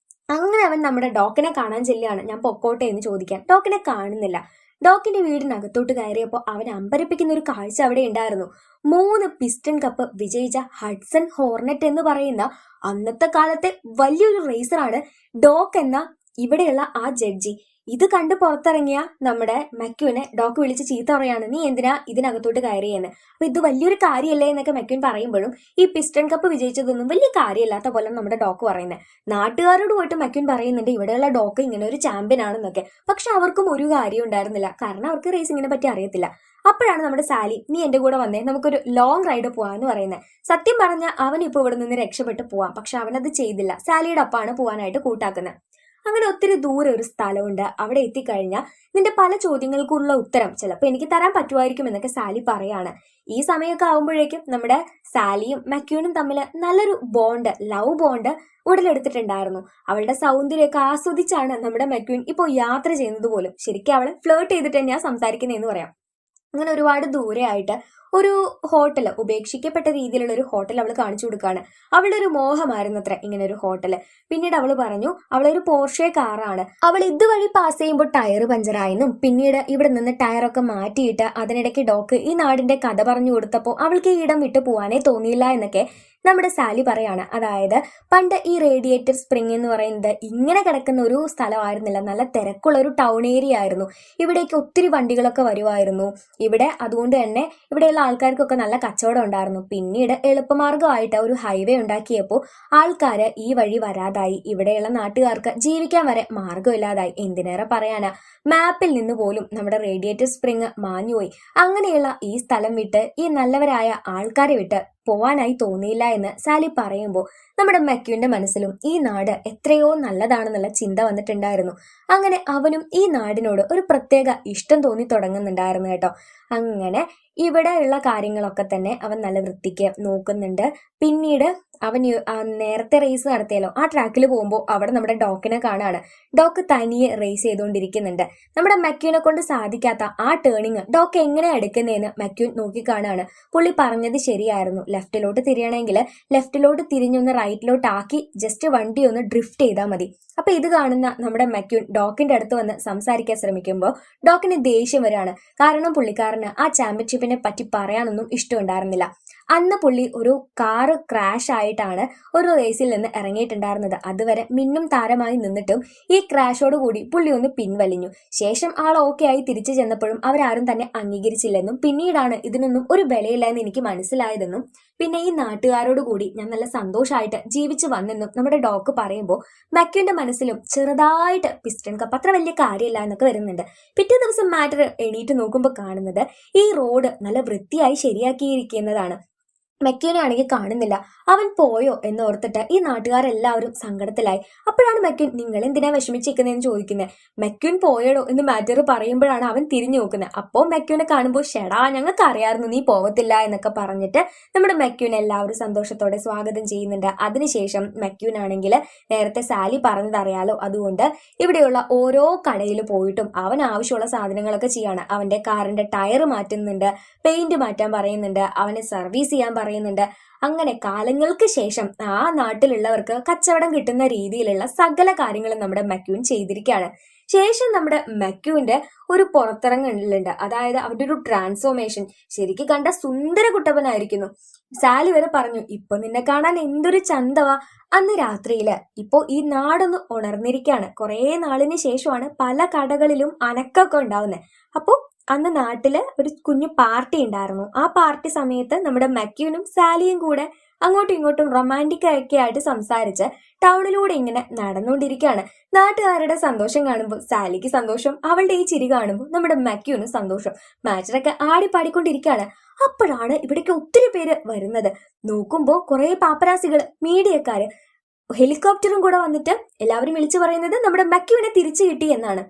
അങ്ങനെ അവൻ നമ്മുടെ ഡോക്കിനെ കാണാൻ ചെല്ലുകയാണ്. ഞാൻ പൊക്കോട്ടെ എന്ന് ചോദിക്കാൻ. ഡോക്കിനെ കാണുന്നില്ല. ഡോക്കിന്റെ വീടിനകത്തോട്ട് കയറിയപ്പോൾ അവൻ അമ്പരപ്പിക്കുന്ന ഒരു കാഴ്ച അവിടെ ഉണ്ടായിരുന്നു. 3 പിസ്റ്റൺ കപ്പ് വിജയിച്ച ഹഡ്സൺ ഹോർനെറ്റ് എന്ന് പറയുന്ന അന്നത്തെ കാലത്തെ വലിയൊരു റേസറാണ് ഡോക്ക് എന്ന ഇവിടെയുള്ള ആ ജഡ്ജി. ഇത് കണ്ട് പുറത്തിറങ്ങിയ നമ്മുടെ മെക്യുവിനെ ഡോക്ക് വിളിച്ച് ചീത്ത പറയാണ്, നീ എന്തിനാ ഇതിനകത്തോട്ട് കയറിയെന്ന്. അപ്പൊ ഇത് വലിയൊരു കാര്യമല്ലേ എന്നൊക്കെ മെക്യുൻ പറയുമ്പോഴും ഈ പിസ്റ്റൺ കപ്പ് വിജയിച്ചതൊന്നും വലിയ കാര്യമില്ലാത്ത പോലെ നമ്മുടെ ഡോക്ക് പറയുന്നത്. നാട്ടുകാരോട് പോയിട്ട് മെക്യുൻ പറയുന്നുണ്ട് ഇവിടെയുള്ള ഡോക്ക് ഇങ്ങനെ ഒരു ചാമ്പ്യൻ ആണെന്നൊക്കെ. പക്ഷെ അവർക്കും ഒരു കാര്യം ഉണ്ടായിരുന്നില്ല, കാരണം അവർക്ക് റേസിങ്ങിനെ പറ്റി അറിയത്തില്ല. അപ്പോഴാണ് നമ്മുടെ സാലി, നീ എന്റെ കൂടെ വന്നേ, നമുക്കൊരു ലോങ് റൈഡ് പോവാന്ന് പറയുന്നത്. സത്യം പറഞ്ഞ അവൻ ഇപ്പൊ ഇവിടെ നിന്ന് രക്ഷപ്പെട്ട് പോവാം, പക്ഷെ അവനത് ചെയ്തില്ല. സാലിയുടെ ഒപ്പാണ് പോവാനായിട്ട് കൂട്ടാക്കുന്നത്. അങ്ങനെ ഒത്തിരി ദൂരെ ഒരു സ്ഥലമുണ്ട്. അവിടെ എത്തിക്കഴിഞ്ഞാൽ നിന്റെ പല ചോദ്യങ്ങൾക്കുള്ള ഉത്തരം ചിലപ്പോൾ എനിക്ക് തരാൻ പറ്റുമായിരിക്കും എന്നൊക്കെ സാലി പറയാണ്. ഈ സമയമൊക്കെ ആകുമ്പോഴേക്കും നമ്മുടെ സാലിയും മെക്യുനും തമ്മിൽ നല്ലൊരു ബോണ്ട്, ലവ് ബോണ്ട് ഉടലെടുത്തിട്ടുണ്ടായിരുന്നു. അവളുടെ സൗന്ദര്യമൊക്കെ ആസ്വദിച്ചാണ് നമ്മുടെ മെക്യുൻ ഇപ്പോൾ യാത്ര ചെയ്യുന്നത് പോലും. ശരിക്കും അവളെ ഫ്ലേർട്ട് ചെയ്തിട്ട് തന്നെയാണ് സംസാരിക്കുന്നതെന്ന് പറയാം. അങ്ങനെ ഒരുപാട് ദൂരെ ആയിട്ട് ഒരു ഹോട്ടൽ, ഉപേക്ഷിക്കപ്പെട്ട രീതിയിലുള്ള ഒരു ഹോട്ടൽ അവൾ കാണിച്ചു കൊടുക്കുകയാണ്. അവളുടെ ഒരു മോഹമായിരുന്നു അത്ര ഇങ്ങനെ ഒരു ഹോട്ടല്. പിന്നീട് അവൾ പറഞ്ഞു അവളൊരു പോർഷെ കാറാണ്. അവൾ ഇതുവഴി പാസ് ചെയ്യുമ്പോൾ ടയർ പഞ്ചറായെന്നും പിന്നീട് ഇവിടെ നിന്ന് ടയറൊക്കെ മാറ്റിയിട്ട് അതിനിടയ്ക്ക് ഡോക്ക് ഈ നാടിന്റെ കഥ പറഞ്ഞു കൊടുത്തപ്പോൾ അവൾക്ക് ഈ ഇടം വിട്ടു പോവാനേ തോന്നിയില്ല എന്നൊക്കെ നമ്മുടെ സാലി പറയാണ്. അതായത് പണ്ട് ഈ റേഡിയേറ്റർ സ്പ്രിംഗ് എന്ന് പറയുന്നത് ഇങ്ങനെ കിടക്കുന്ന ഒരു സ്ഥലമായിരുന്നില്ല, നല്ല തിരക്കുള്ള ഒരു ടൗൺ ഏരിയ ആയിരുന്നു. ഇവിടേക്ക് ഒത്തിരി വണ്ടികളൊക്കെ വരുമായിരുന്നു. ഇവിടെ അതുകൊണ്ട് തന്നെ ഇവിടെയുള്ള ആൾക്കാർക്കൊക്കെ നല്ല കച്ചവടം ഉണ്ടായിരുന്നു. പിന്നീട് എളുപ്പമാർഗമായിട്ട് ഒരു ഹൈവേ ഉണ്ടാക്കിയപ്പോൾ ആൾക്കാർ ഈ വഴി വരാതായി. ഇവിടെയുള്ള നാട്ടുകാർക്ക് ജീവിക്കാൻ വരെ മാർഗമില്ലാതായി. എന്തിനേറെ പറയാനാ, മാപ്പിൽ നിന്ന് പോലും നമ്മുടെ റേഡിയേറ്റർ സ്പ്രിംഗ് മാഞ്ഞുപോയി. അങ്ങനെയുള്ള ഈ സ്ഥലം വിട്ട് ഈ നല്ലവരായ ആൾക്കാരെ വിട്ട് പോവാനായി തോന്നിയില്ല എന്ന് സാലി പറയുമ്പോൾ നമ്മുടെ മെക്യുവിന്റെ മനസ്സിലും ഈ നാട് എത്രയോ നല്ലതാണെന്നുള്ള ചിന്ത വന്നിട്ടുണ്ടായിരുന്നു. അങ്ങനെ അവനും ഈ നാടിനോട് ഒരു പ്രത്യേക ഇഷ്ടം തോന്നി തുടങ്ങുന്നുണ്ടായിരുന്നു കേട്ടോ. അങ്ങനെ ഇവിടെയുള്ള കാര്യങ്ങളൊക്കെ തന്നെ അവൻ നല്ല വൃത്തിക്ക് നോക്കുന്നുണ്ട്. പിന്നീട് അവൻ നേരത്തെ റേസ് നടത്തിയല്ലോ ആ ട്രാക്കിൽ പോകുമ്പോൾ അവിടെ നമ്മുടെ ഡോക്കിനെ കാണാണ്. ഡോക്ക് തനിയെ റേസ് ചെയ്തുകൊണ്ടിരിക്കുന്നുണ്ട്. നമ്മുടെ മക്യൂനെ കൊണ്ട് സാധിക്കാത്ത ആ ടേണിങ് ഡോക്ക് എങ്ങനെ എടുക്കുന്നതെന്ന് മക്യൂൻ നോക്കി കാണാണ്. പുള്ളി പറഞ്ഞത് ശരിയായിരുന്നു, ലെഫ്റ്റിലോട്ട് തിരിയണമെങ്കിൽ ലെഫ്റ്റിലോട്ട് തിരിഞ്ഞൊന്ന് റൈറ്റിലോട്ട് ആക്കി ജസ്റ്റ് വണ്ടി ഒന്ന് ഡ്രിഫ്റ്റ് ചെയ്താൽ മതി. അപ്പൊ ഇത് കാണുന്ന നമ്മുടെ മക്യൂൻ ഡോക്കിന്റെ അടുത്ത് വന്ന് സംസാരിക്കാൻ ശ്രമിക്കുമ്പോൾ ഡോക്കിന് ദേഷ്യം വരികയാണ്. കാരണം പുള്ളിക്കാരന് ആ ചാമ്പ്യൻഷിപ്പിനെ പറ്റി പറയാനൊന്നും ഇഷ്ടമുണ്ടായിരുന്നില്ല. അന്ന് പുള്ളി ഒരു കാറ് ക്രാഷ് ആയിട്ടാണ് ഒരു റേസിൽ നിന്ന് ഇറങ്ങിയിട്ടുണ്ടായിരുന്നത്. അതുവരെ മിന്നും താരമായി നിന്നിട്ടും ഈ ക്രാഷോട് കൂടി പുള്ളി ഒന്ന് പിൻവലിഞ്ഞു. ശേഷം ആൾ ഓക്കെ ആയി തിരിച്ചു ചെന്നപ്പോഴും അവരാരും തന്നെ അംഗീകരിച്ചില്ലെന്നും പിന്നീടാണ് ഇതിനൊന്നും ഒരു വിലയില്ല എന്ന് എനിക്ക് മനസ്സിലായതെന്നും പിന്നെ ഈ നാട്ടുകാരോട് കൂടി ഞാൻ നല്ല സന്തോഷമായിട്ട് ജീവിച്ചു വന്നെന്നും നമ്മുടെ ഡോക്ക് പറയുമ്പോൾ മക്യൂന്റെ മനസ്സിലും ചെറുതായിട്ട് പിസ്റ്റൺ കപ്പ് അത്ര വലിയ കാര്യമില്ല എന്നൊക്കെ വരുന്നുണ്ട്. പിറ്റേ ദിവസം മാറ്റർ എണീറ്റ് നോക്കുമ്പോൾ കാണുന്നത് ഈ റോഡ് നല്ല വൃത്തിയായി ശരിയാക്കിയിരിക്കുന്നതാണ്. മക്യൂനെ ആണെങ്കിൽ കാണുന്നില്ല. അവൻ പോയോ എന്ന് ഓർത്തിട്ട് ഈ നാട്ടുകാരെല്ലാവരും സങ്കടത്തിലായി. അപ്പോഴാണ് മക്യൂൻ നിങ്ങൾ എന്തിനാ വിഷമിച്ചിരിക്കുന്നതെന്ന് ചോദിക്കുന്നത്. മക്യൂൻ പോയടോ എന്ന് മാറ്റർ പറയുമ്പോഴാണ് അവൻ തിരിഞ്ഞു നോക്കുന്നത്. അപ്പോൾ മക്യൂനെ കാണുമ്പോൾ ഷെടാ ഞങ്ങൾക്ക് അറിയാമായിരുന്നു നീ പോവത്തില്ല എന്നൊക്കെ പറഞ്ഞിട്ട് നമ്മുടെ മക്യൂൻ എല്ലാവരും സന്തോഷത്തോടെ സ്വാഗതം ചെയ്യുന്നുണ്ട്. അതിനുശേഷം മക്യൂൻ ആണെങ്കിൽ നേരത്തെ സാലി പറഞ്ഞതറിയാലോ, അതുകൊണ്ട് ഇവിടെയുള്ള ഓരോ കടയിൽ പോയിട്ടും അവൻ ആവശ്യമുള്ള സാധനങ്ങളൊക്കെ ചെയ്യാണ്. അവന്റെ കാറിന്റെ ടയർ മാറ്റുന്നുണ്ട്, പെയിന്റ് മാറ്റാൻ പറയുന്നുണ്ട്, അവനെ സർവീസ് ചെയ്യാൻ പറയുന്നുണ്ട്. അങ്ങനെ കാലങ്ങൾക്ക് ശേഷം ആ നാട്ടിലുള്ളവർക്ക് കച്ചവടം കിട്ടുന്ന രീതിയിലുള്ള സകല കാര്യങ്ങളും നമ്മുടെ മക്യൂൻ ചെയ്തിരിക്കുകയാണ്. ശേഷം നമ്മുടെ മക്യൂന്റെ ഒരു പുറത്തിറങ്ങലുണ്ട്. അതായത് അവന്റെ ഒരു ട്രാൻസ്ഫോർമേഷൻ ശരിക്കും കണ്ട സുന്ദര കുട്ടപ്പനായിരിക്കുന്നു. സാലി വരെ പറഞ്ഞു ഇപ്പൊ നിന്നെ കാണാൻ എന്തൊരു ചന്തവാ. അന്ന് രാത്രിയില് ഇപ്പോ ഈ നാടൊന്ന് ഉണർന്നിരിക്കുകയാണ്. കുറെ നാളിന് ശേഷമാണ് പല കടകളിലും അനക്കൊക്കെ ഉണ്ടാവുന്നത്. അപ്പോ അന്ന് നാട്ടില് ഒരു കുഞ്ഞു പാർട്ടി ഉണ്ടായിരുന്നു. ആ പാർട്ടി സമയത്ത് നമ്മുടെ മക്യൂനും സാലിയും കൂടെ അങ്ങോട്ടും ഇങ്ങോട്ടും റൊമാൻറ്റിക് ഒക്കെ ആയിട്ട് സംസാരിച്ച് ടൗണിലൂടെ ഇങ്ങനെ നടന്നുകൊണ്ടിരിക്കുകയാണ്. നാട്ടുകാരുടെ സന്തോഷം കാണുമ്പോൾ സാലിക്ക് സന്തോഷം, അവളുടെ ഈ ചിരി കാണുമ്പോൾ നമ്മുടെ മക്യൂനും സന്തോഷം. മാച്ചറൊക്കെ ആടിപ്പാടിക്കൊണ്ടിരിക്കുകയാണ്. അപ്പോഴാണ് ഇവിടേക്ക് ഒത്തിരി പേര് വരുന്നത്. നോക്കുമ്പോൾ കുറെ പാപ്പരാസികൾ, മീഡിയക്കാര്, ഹെലികോപ്റ്ററും കൂടെ വന്നിട്ട് എല്ലാവരും വിളിച്ചു പറയുന്നത് നമ്മുടെ മക്യൂനെ തിരിച്ചു കിട്ടി എന്നാണ്.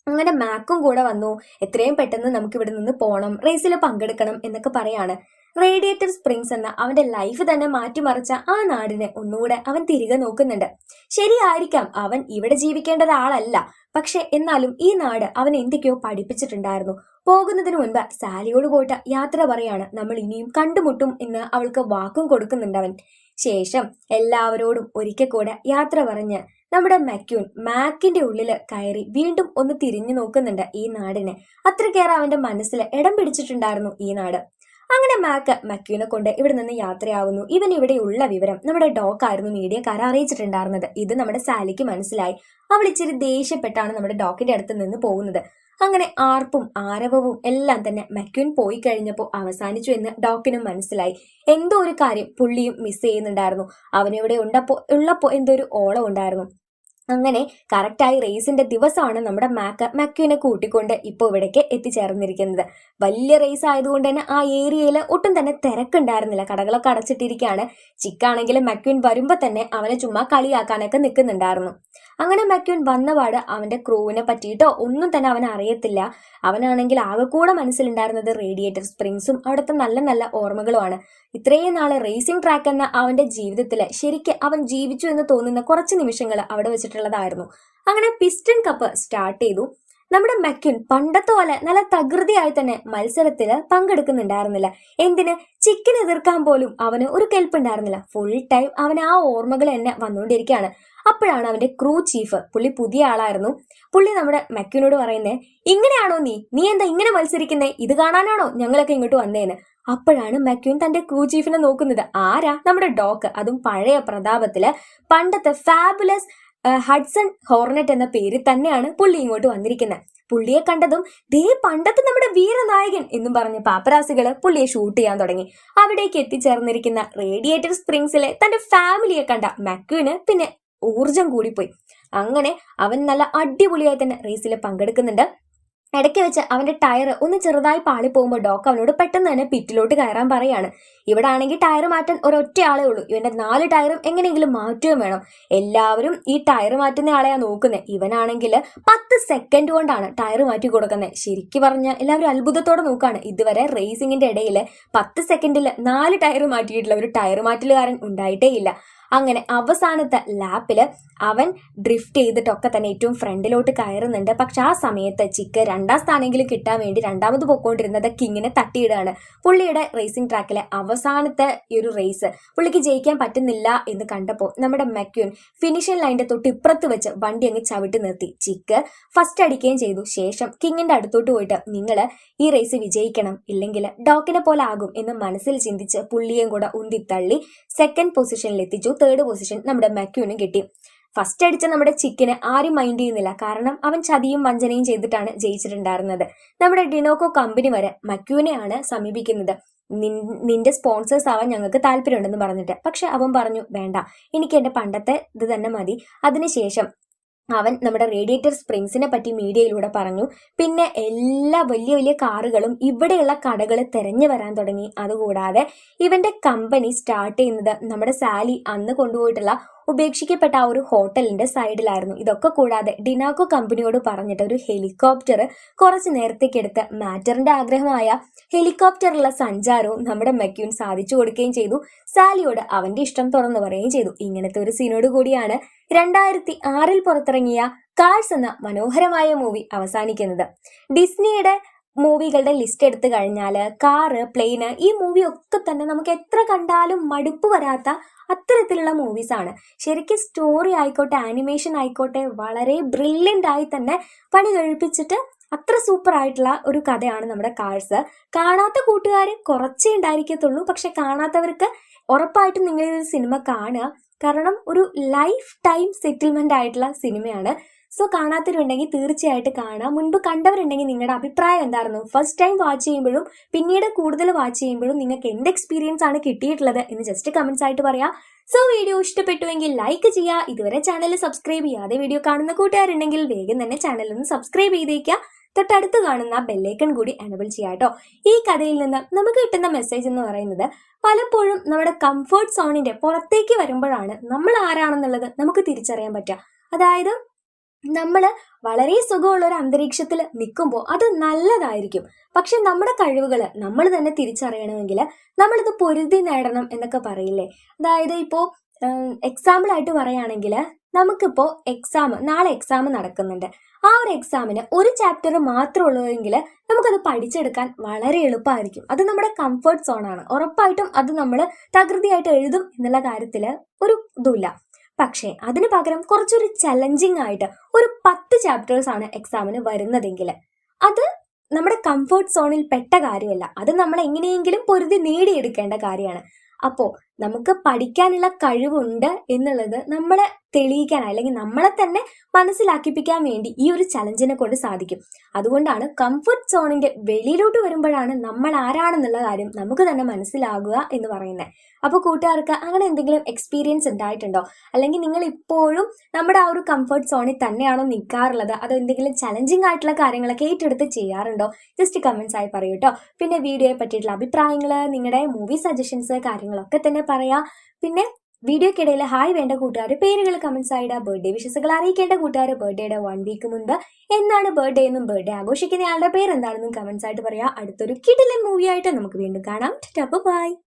അങ്ങനെ മാക്കും കൂടെ വന്നു. എത്രയും പെട്ടെന്ന് നമുക്ക് ഇവിടെ നിന്ന് പോകണം, റേസിൽ പങ്കെടുക്കണം എന്നൊക്കെ പറയാണ്. റേഡിയേറ്റർ സ്പ്രിങ്സ് എന്ന അവന്റെ ലൈഫ് തന്നെ മാറ്റിമറിച്ച ആ നാടിനെ ഒന്നുകൂടെ അവൻ തിരികെ നോക്കുന്നുണ്ട്. ശരിയായിരിക്കാം അവൻ ഇവിടെ ജീവിക്കേണ്ട ഒരാളല്ല, പക്ഷെ എന്നാലും ഈ നാട് അവൻ എന്തൊക്കെയോ പഠിപ്പിച്ചിട്ടുണ്ടായിരുന്നു. പോകുന്നതിന് മുൻപ് സാലിയോട് പോയിട്ട് യാത്ര പറയാണ്. നമ്മൾ ഇനിയും കണ്ടുമുട്ടും എന്ന് അവൾക്ക് വാക്കും കൊടുക്കുന്നുണ്ട് അവൻ. ശേഷം എല്ലാവരോടും ഒരിക്കൽ കൂടെ യാത്ര പറഞ്ഞ് നമ്മുടെ മക്യൂൻ മാക്കിന്റെ ഉള്ളില് കയറി വീണ്ടും ഒന്ന് തിരിഞ്ഞു നോക്കുന്നുണ്ട് ഈ നാടിനെ. അത്രക്കേറെ അവന്റെ മനസ്സിൽ ഇടം പിടിച്ചിട്ടുണ്ടായിരുന്നു ഈ നാട്. അങ്ങനെ മക്യൂനെ കൊണ്ട് ഇവിടെ നിന്ന് യാത്രയാവുന്നു. ഇവൻ ഇവിടെയുള്ള വിവരം നമ്മുടെ ഡോക്കായിരുന്നു മീഡിയക്കാരെ അറിയിച്ചിട്ടുണ്ടായിരുന്നത്. ഇത് നമ്മുടെ സാലിക്ക് മനസ്സിലായി. അവൾ ഇച്ചിരി ദേഷ്യപ്പെട്ടാണ് നമ്മുടെ ഡോക്കിന്റെ അടുത്ത് നിന്ന് പോകുന്നത്. അങ്ങനെ ആർപ്പും ആരവവും എല്ലാം തന്നെ മക്യൂൻ പോയി കഴിഞ്ഞപ്പോൾ അവസാനിച്ചു എന്ന് ഡോക്കിനും മനസ്സിലായി. എന്തോ ഒരു കാര്യം പുള്ളിയും മിസ് ചെയ്യുന്നുണ്ടായിരുന്നു. അവനിവിടെ ഉള്ളപ്പോ എന്തോ ഒരു ഓളം ഉണ്ടായിരുന്നു. അങ്ങനെ കറക്റ്റായി റേസിന്റെ ദിവസമാണ് നമ്മുടെ മക്യൂനെ കൂട്ടിക്കൊണ്ട് ഇപ്പോൾ ഇവിടേക്ക് എത്തിച്ചേർന്നിരിക്കുന്നത്. വലിയ റേസ് ആയതുകൊണ്ട് തന്നെ ആ ഏരിയയിൽ ഒട്ടും തന്നെ തിരക്കുണ്ടായിരുന്നില്ല. കടകളൊക്കെ അടച്ചിട്ടിരിക്കുകയാണ്. ചിക്കാണെങ്കിൽ മക്യൂൻ വരുമ്പോ തന്നെ അവനെ ചുമ്മാ കളിയാക്കാനൊക്കെ നിൽക്കുന്നുണ്ടായിരുന്നു. അങ്ങനെ മക്യൂൻ വന്നപാട് അവന്റെ ക്രൂവിനെ പറ്റിയിട്ടോ ഒന്നും തന്നെ അവൻ അറിയത്തില്ല. അവനാണെങ്കിൽ ആകെ കൂടെ മനസ്സിലുണ്ടായിരുന്നത് റേഡിയേറ്റർ സ്പ്രിങ്സും അവിടുത്തെ നല്ല നല്ല ഓർമ്മകളുമാണ്. ഇത്രയും നാളെ റേസിംഗ് ട്രാക്ക് എന്ന അവന്റെ ജീവിതത്തില് ശരിക്കും അവൻ ജീവിച്ചു എന്ന് തോന്നുന്ന കുറച്ച് നിമിഷങ്ങൾ അവിടെ വെച്ചിട്ടുള്ളതായിരുന്നു. അങ്ങനെ പിസ്റ്റൺ കപ്പ് സ്റ്റാർട്ട് ചെയ്തു. നമ്മുടെ മക്യൂൻ പണ്ടത്തെ പോലെ നല്ല തകൃതിയായി തന്നെ മത്സരത്തില് പങ്കെടുക്കുന്നുണ്ടായിരുന്നില്ല. എന്തിന്, ചിക്കൻ എതിർക്കാൻ പോലും അവന് ഒരു കെൽപ്പുണ്ടായിരുന്നില്ല. ഫുൾ ടൈം അവൻ ആ ഓർമ്മകൾ തന്നെ വന്നുകൊണ്ടിരിക്കുകയാണ്. അപ്പോഴാണ് അവന്റെ ക്രൂ ചീഫ്, പുള്ളി പുതിയ ആളായിരുന്നു, പുള്ളി നമ്മുടെ മക്യൂനോട് പറയുന്നേ, ഇങ്ങനെയാണോ നീ എന്താ ഇങ്ങനെ മത്സരിക്കുന്നേ, ഇത് കാണാനാണോ ഞങ്ങളൊക്കെ ഇങ്ങോട്ട് വന്നേന്ന്. അപ്പോഴാണ് മക്യൂൻ തന്റെ ക്രൂ ചീഫിനെ നോക്കുന്നത്. ആരാ? നമ്മുടെ ഡോക്ക്. അതും പഴയ പ്രതാപത്തില് പണ്ടത്തെ ഫാബുലസ് ഹഡ്സൺ ഹോർനെറ്റ് എന്ന പേര് തന്നെയാണ് പുള്ളി ഇങ്ങോട്ട് വന്നിരിക്കുന്നത്. പുള്ളിയെ കണ്ടതും ദേ പണ്ടത്തെ നമ്മുടെ വീരനായകൻ എന്നും പറഞ്ഞ് പാപ്പരാസികള് പുള്ളിയെ ഷൂട്ട് ചെയ്യാൻ തുടങ്ങി. അവിടേക്ക് എത്തിച്ചേർന്നിരിക്കുന്ന റേഡിയേറ്റർ സ്പ്രിങ്സിലെ തന്റെ ഫാമിലിയെ കണ്ട മക്യൂന് പിന്നെ ഊർജം കൂടിപ്പോയി. അങ്ങനെ അവൻ നല്ല അടിപൊളിയായി തന്നെ റേസിൽ പങ്കെടുക്കുന്നുണ്ട്. ഇടയ്ക്ക് വെച്ച് അവന്റെ ടയർ ഒന്ന് ചെറുതായി പാളി പോകുമ്പോൾ ഡോക്ക് അവനോട് പെട്ടെന്ന് തന്നെ പിറ്റിലോട്ട് കയറാൻ പറയാണ്. ഇവിടെ ആണെങ്കിൽ ടയർ മാറ്റാൻ ഒരൊറ്റ ആളേ ഉള്ളൂ. ഇവന്റെ 4 ടയറും എങ്ങനെയെങ്കിലും മാറ്റുകയും വേണം. എല്ലാവരും ഈ ടയർ മാറ്റുന്ന ആളെയാ നോക്കുന്നത്. ഇവനാണെങ്കിൽ 10 സെക്കൻഡ് കൊണ്ടാണ് ടയർ മാറ്റി കൊടുക്കുന്നത്. ശരിക്കും പറഞ്ഞാൽ എല്ലാവരും അത്ഭുതത്തോടെ നോക്കാണ്. ഇതുവരെ റേസിംഗിന്റെ ഇടയിൽ 10 സെക്കൻഡിൽ 4 ടയർ മാറ്റിയിട്ടുള്ള ഒരു ടയർ മാറ്റലുകാരൻ ഉണ്ടായിട്ടേ ഇല്ല. അങ്ങനെ അവസാനത്തെ ലാപ്പില് അവൻ ഡ്രിഫ്റ്റ് ചെയ്തിട്ടൊക്കെ തന്നെ ഏറ്റവും ഫ്രണ്ടിലോട്ട് കയറുന്നുണ്ട്. പക്ഷെ ആ സമയത്ത് ചിക്ക് 2ാം സ്ഥാനെങ്കിലും കിട്ടാൻ വേണ്ടി രണ്ടാമത് പൊക്കോണ്ടിരുന്നത് കിങ്ങിനെ തട്ടിയിടാണ്. പുള്ളിയുടെ റേസിംഗ് ട്രാക്കിലെ അവസാനത്തെ ഈ ഒരു റേസ് പുള്ളിക്ക് ജയിക്കാൻ പറ്റുന്നില്ല എന്ന് കണ്ടപ്പോൾ നമ്മുടെ മെക്യൂൻ ഫിനിഷിംഗ് ലൈനിന്റെ തൊട്ട് ഇപ്പുറത്ത് വെച്ച് വണ്ടി അങ്ങ് ചവിട്ടി നിർത്തി. ചിക്ക് ഫസ്റ്റ് അടിക്കുകയും ചെയ്തു. ശേഷം കിങ്ങിന്റെ അടുത്തോട്ട് പോയിട്ട് നിങ്ങൾ ഈ റേസ് വിജയിക്കണം, ഇല്ലെങ്കിൽ ഡോക്കിനെ പോലെ ആകും എന്ന് മനസ്സിൽ ചിന്തിച്ച് പുള്ളിയും കൂടെ ഉന്തിത്തള്ളി സെക്കൻഡ് പൊസിഷനിൽ എത്തിച്ചു. 3rd പൊസിഷൻ നമ്മുടെ മെക്യൂനും കിട്ടി. ഫസ്റ്റ് അടിച്ച നമ്മുടെ ചിക്കിനെ ആരും മൈൻഡ് ചെയ്യുന്നില്ല. കാരണം അവൻ ചതിയും വഞ്ചനയും ചെയ്തിട്ടാണ് ജയിച്ചിട്ടുണ്ടായിരുന്നത്. നമ്മുടെ ഡിനോക്കോ കമ്പനി വരെ മക്യൂനെയാണ് സമീപിക്കുന്നത്. നിന്റെ സ്പോൺസേഴ്സ് ആവാൻ ഞങ്ങൾക്ക് താല്പര്യമുണ്ടെന്ന് പറഞ്ഞിട്ട്. പക്ഷെ അവൻ പറഞ്ഞു, വേണ്ട, എനിക്ക് എന്റെ പണ്ടത്തെ ഇത് തന്നെ മതി. അതിനുശേഷം അവൻ നമ്മുടെ റേഡിയേറ്റർ സ്പ്രിങ്സിനെ പറ്റി മീഡിയയിലൂടെ പറഞ്ഞു. പിന്നെ എല്ലാ വലിയ വലിയ കാറുകളും ഇവിടെയുള്ള കടകൾ തെരഞ്ഞു വരാൻ തുടങ്ങി. അതുകൂടാതെ ഇവന്റെ കമ്പനി സ്റ്റാർട്ട് ചെയ്യുന്നത് നമ്മുടെ സാലി അന്ന് കൊണ്ടുപോയിട്ടുള്ള ഉപേക്ഷിക്കപ്പെട്ട ആ ഒരു ഹോട്ടലിന്റെ സൈഡിലായിരുന്നു. ഇതൊക്കെ കൂടാതെ ഡിനാക്കോ കമ്പനിയോട് പറഞ്ഞിട്ട് ഒരു ഹെലികോപ്റ്റർ കുറച്ച് നേരത്തേക്കെടുത്ത് മാറ്ററിന്റെ ആഗ്രഹമായ ഹെലികോപ്റ്ററിലുള്ള സഞ്ചാരവും നമ്മുടെ മെക്യൂൻ സാധിച്ചു കൊടുക്കുകയും ചെയ്തു. സാലിയോട് അവന്റെ ഇഷ്ടം തുറന്നു പറയുകയും ചെയ്തു. ഇങ്ങനത്തെ ഒരു സീനോട് കൂടിയാണ് 2006 പുറത്തിറങ്ങിയ കാഴ്സ് എന്ന മനോഹരമായ മൂവി അവസാനിക്കുന്നത്. ഡിസ്നിയുടെ മൂവികളുടെ ലിസ്റ്റ് എടുത്തു കഴിഞ്ഞാല് കാറ്, പ്ലെയിന്, ഈ മൂവി ഒക്കെ തന്നെ നമുക്ക് എത്ര കണ്ടാലും മടുപ്പ് വരാത്ത അത്തരത്തിലുള്ള മൂവീസ് ആണ്. ശരിക്കും സ്റ്റോറി ആയിക്കോട്ടെ, ആനിമേഷൻ ആയിക്കോട്ടെ, വളരെ ബ്രില്യൻ്റ് ആയി തന്നെ പണി കഴിപ്പിച്ചിട്ട് അത്ര സൂപ്പർ ആയിട്ടുള്ള ഒരു കഥയാണ് നമ്മുടെ കാഴ്സ്. കാണാത്ത കൂട്ടുകാർ കുറച്ചേ ഉണ്ടായിരിക്കത്തുള്ളൂ. പക്ഷെ കാണാത്തവർക്ക് ഉറപ്പായിട്ടും നിങ്ങൾ ഈ ഒരു സിനിമ കാണുക. കാരണം ഒരു ലൈഫ് ടൈം സെറ്റിൽമെന്റ് ആയിട്ടുള്ള സിനിമയാണ്. സോ കാണാത്തവരുണ്ടെങ്കിൽ തീർച്ചയായിട്ടും കാണാം. മുൻപ് കണ്ടവരുണ്ടെങ്കിൽ നിങ്ങളുടെ അഭിപ്രായം എന്തായിരുന്നു? ഫസ്റ്റ് ടൈം വാച്ച് ചെയ്യുമ്പോഴും പിന്നീട് കൂടുതൽ വാച്ച് ചെയ്യുമ്പോഴും നിങ്ങൾക്ക് എന്ത് എക്സ്പീരിയൻസ് ആണ് കിട്ടിയിട്ടുള്ളത് എന്ന് ജസ്റ്റ് കമന്റ്സ് ആയിട്ട് പറയാം. സോ വീഡിയോ ഇഷ്ടപ്പെട്ടുവെങ്കിൽ ലൈക്ക് ചെയ്യുക. ഇതുവരെ ചാനൽ സബ്സ്ക്രൈബ് ചെയ്യാതെ വീഡിയോ കാണുന്ന കൂട്ടുകാരുണ്ടെങ്കിൽ വേഗം തന്നെ ചാനൽ ഒന്ന് സബ്സ്ക്രൈബ് ചെയ്തേക്കുക. തൊട്ടടുത്ത് കാണുന്ന ബെല്ലൈക്കൺ കൂടി എനബിൾ ചെയ്യാട്ടോ. ഈ കഥയിൽ നിന്ന് നമുക്ക് കിട്ടുന്ന മെസ്സേജ് എന്ന് പറയുന്നത്, പലപ്പോഴും നമ്മുടെ കംഫർട്ട് സോണിന്റെ പുറത്തേക്ക് വരുമ്പോഴാണ് നമ്മൾ ആരാണെന്നുള്ളത് നമുക്ക് തിരിച്ചറിയാൻ പറ്റുക. അതായത് നമ്മൾ വളരെ സുഖമുള്ള ഒരു അന്തരീക്ഷത്തിൽ നിൽക്കുമ്പോൾ അത് നല്ലതായിരിക്കും. പക്ഷെ നമ്മുടെ കഴിവുകൾ നമ്മൾ തന്നെ തിരിച്ചറിയണമെങ്കിൽ നമ്മളിത് പൊരുതി നേടണം എന്നൊക്കെ പറയില്ലേ. അതായത് ഇപ്പോൾ എക്സാമ്പിൾ ആയിട്ട് പറയുകയാണെങ്കിൽ, നമുക്കിപ്പോൾ നാളെ എക്സാം നടക്കുന്നുണ്ട്. ആ ഒരു എക്സാമിന് ഒരു ചാപ്റ്റർ മാത്രമേ ഉള്ളൂവെങ്കിൽ നമുക്കത് പഠിച്ചെടുക്കാൻ വളരെ എളുപ്പമായിരിക്കും. അത് നമ്മുടെ കംഫർട്ട് സോണാണ്. ഉറപ്പായിട്ടും അത് നമ്മൾ തകൃതിയായിട്ട് എഴുതും എന്നുള്ള കാര്യത്തിൽ ഒരു ഇതുമില്ല. പക്ഷേ അതിന് പകരം കുറച്ചൊരു ചലഞ്ചിങ് ആയിട്ട് ഒരു 10 ചാപ്റ്റേഴ്സ് ആണ് എക്സാമിന് വരുന്നതെങ്കിൽ അത് നമ്മുടെ കംഫർട്ട് സോണിൽ പെട്ട കാര്യമല്ല. അത് നമ്മൾ എങ്ങനെയെങ്കിലും പൊരുതി നേടിയെടുക്കേണ്ട കാര്യമാണ്. അപ്പോൾ നമുക്ക് പഠിക്കാനുള്ള കഴിവുണ്ട് എന്നുള്ളത് നമ്മളെ തെളിയിക്കാൻ, അല്ലെങ്കിൽ നമ്മളെ തന്നെ മനസ്സിലാക്കിപ്പിക്കാൻ വേണ്ടി ഈ ഒരു ചലഞ്ചിനെ കൊണ്ട് സാധിക്കും. അതുകൊണ്ടാണ് കംഫർട്ട് സോണിന്റെ വെളിയിലോട്ട് വരുമ്പോഴാണ് നമ്മൾ ആരാണെന്നുള്ള കാര്യം നമുക്ക് തന്നെ മനസ്സിലാകുക എന്ന് പറയുന്നത്. അപ്പോൾ കൂട്ടുകാർക്ക് അങ്ങനെ എന്തെങ്കിലും എക്സ്പീരിയൻസ് ഉണ്ടായിട്ടുണ്ടോ? അല്ലെങ്കിൽ നിങ്ങൾ ഇപ്പോഴും നമ്മുടെ ആ ഒരു കംഫർട്ട് സോണിൽ തന്നെയാണോ നിൽക്കാറുള്ളത്? അതോ എന്തെങ്കിലും ചലഞ്ചിങ് ആയിട്ടുള്ള കാര്യങ്ങളൊക്കെ ഏറ്റെടുത്ത് ചെയ്യാറുണ്ടോ? ജസ്റ്റ് കമന്റ്സ് ആയി പറയൂ കേട്ടോ. പിന്നെ വീഡിയോയെ പറ്റിയിട്ടുള്ള അഭിപ്രായങ്ങൾ, നിങ്ങളുടെ മൂവി സജഷൻസ്, കാര്യങ്ങളൊക്കെ തന്നെ പറയാം. പിന്നെ വീഡിയോക്കിടയിൽ ഹായ് വേണ്ട കൂട്ടുകാർ പേരുകൾ കമന്റ്സ് ആയിടുക. ബർത്ത്ഡേ വിഷസുകൾ അറിയിക്കേണ്ട കൂട്ടുകാർ ബർത്ത്ഡേയുടെ 1 വീക്ക് മുൻപ് എന്നാണ് ബർത്ത്ഡേ എന്നും ബർത്ത്ഡേ ആഘോഷിക്കുന്ന ആളുടെ പേര് എന്താണെന്നും കമന്റ്സ് ആയിട്ട് പറയാം. അടുത്തൊരു കിടിലൻ മൂവി ആയിട്ട് നമുക്ക് വീണ്ടും കാണാം. ബൈ.